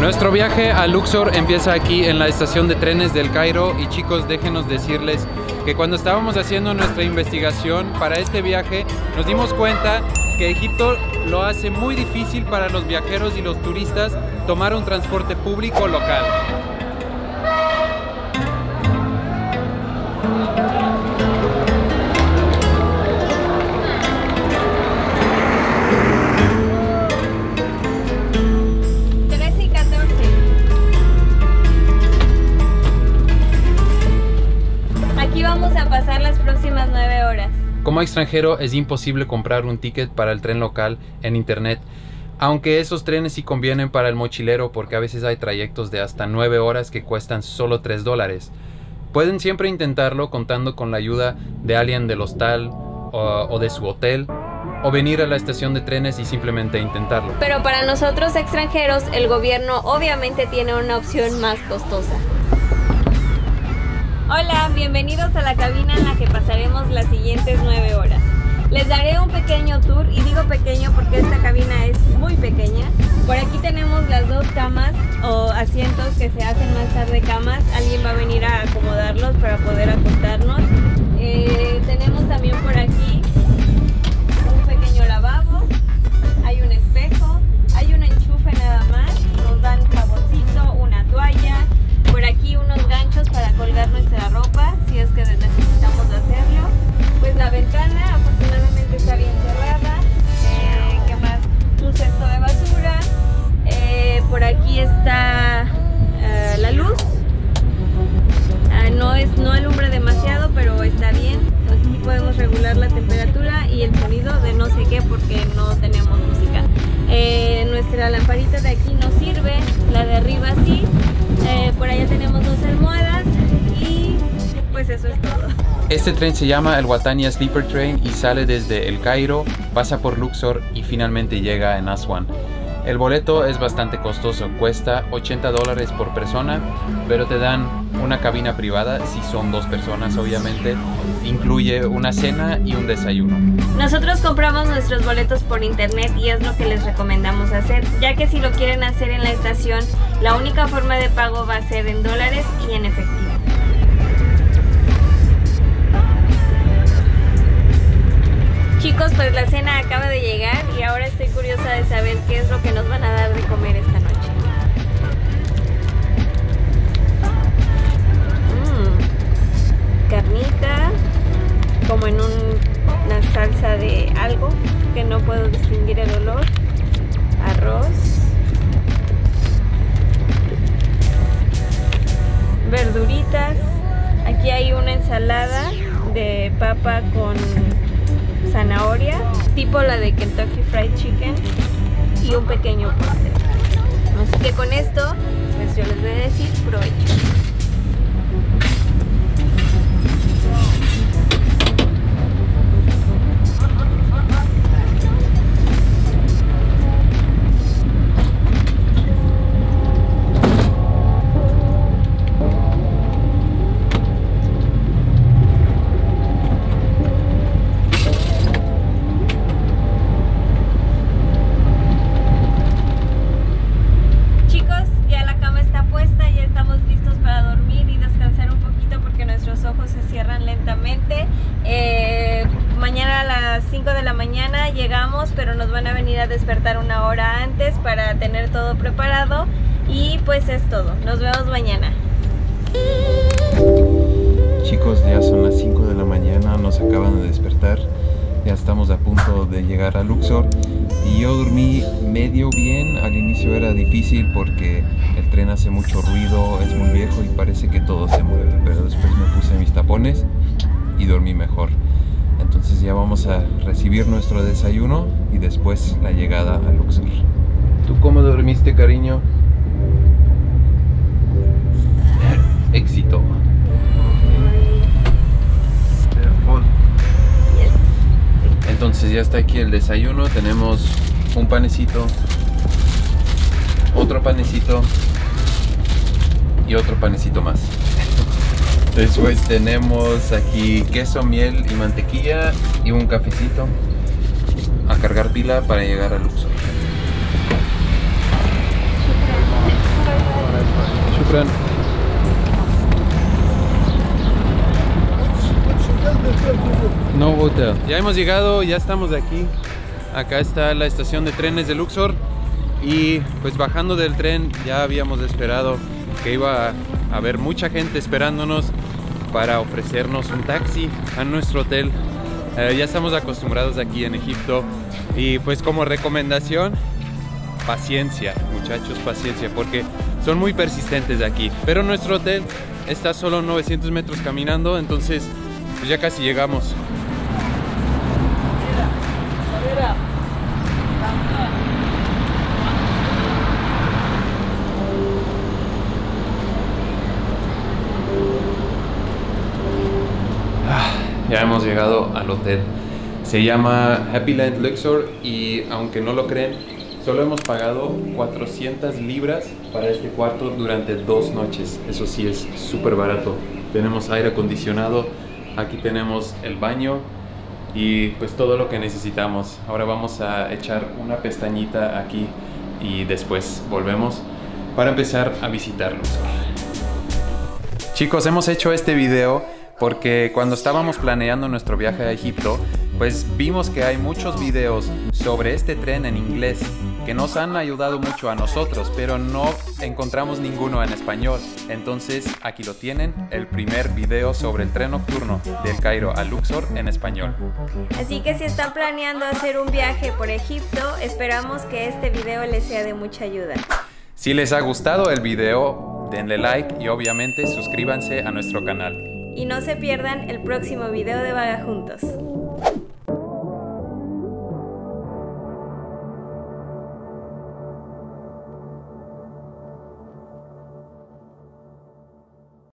Nuestro viaje a Luxor empieza aquí en la estación de trenes del Cairo y chicos, déjenos decirles que cuando estábamos haciendo nuestra investigación para este viaje nos dimos cuenta que Egipto lo hace muy difícil para los viajeros y los turistas tomar un transporte público local. Como extranjero es imposible comprar un ticket para el tren local en internet, aunque esos trenes sí convienen para el mochilero porque a veces hay trayectos de hasta 9 horas que cuestan solo $3. Pueden siempre intentarlo contando con la ayuda de alguien del hostal o de su hotel, o venir a la estación de trenes y simplemente intentarlo. Pero para nosotros extranjeros el gobierno obviamente tiene una opción más costosa. Hola, bienvenidos a la cabina en la que pasaremos las siguientes 9 horas. Les daré un pequeño tour, y digo pequeño porque esta cabina es muy pequeña. Por aquí tenemos las 2 camas o asientos que se hacen más tarde camas. Alguien va a venir a acomodarlos para poder acostarnos. Tenemos también por aquí un pequeño lavabo, hay un espejo, hay un enchufe nada más, nos dan un jaboncito, una toalla. Por aquí unos ganchos para colgar nuestra ropa, si es que necesitamos hacerlo. Pues la ventana afortunadamente está bien cerrada. ¿Qué más? Un cesto de basura. Por aquí está la luz. No alumbra demasiado, pero está bien. Aquí podemos regular la temperatura y el sonido de no sé qué porque no tenemos música. Nuestra lamparita de aquí no sirve, la de arriba sí. Por allá tenemos 2 almohadas y pues eso es todo. Este tren se llama el Watania Sleeper Train y sale desde el Cairo, pasa por Luxor y finalmente llega en Aswan. El boleto es bastante costoso, cuesta $80 por persona, pero te dan una cabina privada si son 2 personas, obviamente. Incluye una cena y un desayuno. Nosotros compramos nuestros boletos por internet y es lo que les recomendamos hacer, ya que si lo quieren hacer en la estación, la única forma de pago va a ser en dólares y en efectivo. Chicos, pues la cena acaba de llegar y ahora estoy curiosa de saber qué es lo que nos van a dar de comer esta noche. Carnita, como en una salsa de algo que no puedo distinguir el olor. Arroz, verduritas. Aquí hay una ensalada de papa con zanahoria, tipo la de Kentucky Fried Chicken, y un pequeño postre. Así que con esto, pues yo les voy a decir provecho. Mañana a las 5 de la mañana llegamos, pero nos van a venir a despertar 1 hora antes para tener todo preparado. Y pues es todo, nos vemos mañana. Chicos, ya son las 5 de la mañana, nos acaban de despertar. Ya estamos a punto de llegar a Luxor. Y yo dormí medio bien. Al inicio era difícil porque el tren hace mucho ruido, es muy viejo y parece que todo se mueve. Pero después me puse mis tapones y dormí mejor. Entonces ya vamos a recibir nuestro desayuno y después la llegada a Luxor. ¿Tú cómo dormiste, cariño? Éxito. Entonces ya está aquí el desayuno. Tenemos un panecito, otro panecito y otro panecito más. Después tenemos aquí queso, miel y mantequilla y un cafecito. A cargar pila para llegar a Luxor. Shukran. No hotel. Ya hemos llegado, ya estamos de aquí. Acá está la estación de trenes de Luxor. Y pues bajando del tren ya habíamos esperado que iba a haber mucha gente esperándonos para ofrecernos un taxi a nuestro hotel. Ya estamos acostumbrados aquí en Egipto y pues como recomendación, paciencia, muchachos, paciencia, porque son muy persistentes aquí. Pero nuestro hotel está solo 900 metros caminando, entonces pues ya casi llegamos. Ya hemos llegado al hotel. Se llama Happy Land Luxor y aunque no lo creen, solo hemos pagado 400 libras para este cuarto durante 2 noches. Eso sí es súper barato. Tenemos aire acondicionado, aquí tenemos el baño y pues todo lo que necesitamos. Ahora vamos a echar una pestañita aquí y después volvemos para empezar a visitar Luxor. Chicos, hemos hecho este video porque cuando estábamos planeando nuestro viaje a Egipto, pues vimos que hay muchos videos sobre este tren en inglés que nos han ayudado mucho a nosotros, pero no encontramos ninguno en español. Entonces aquí lo tienen, el primer video sobre el tren nocturno del Cairo a Luxor en español. Así que si están planeando hacer un viaje por Egipto, esperamos que este video les sea de mucha ayuda. Si les ha gustado el video, denle like y obviamente suscríbanse a nuestro canal. Y no se pierdan el próximo video de Vaga Juntos.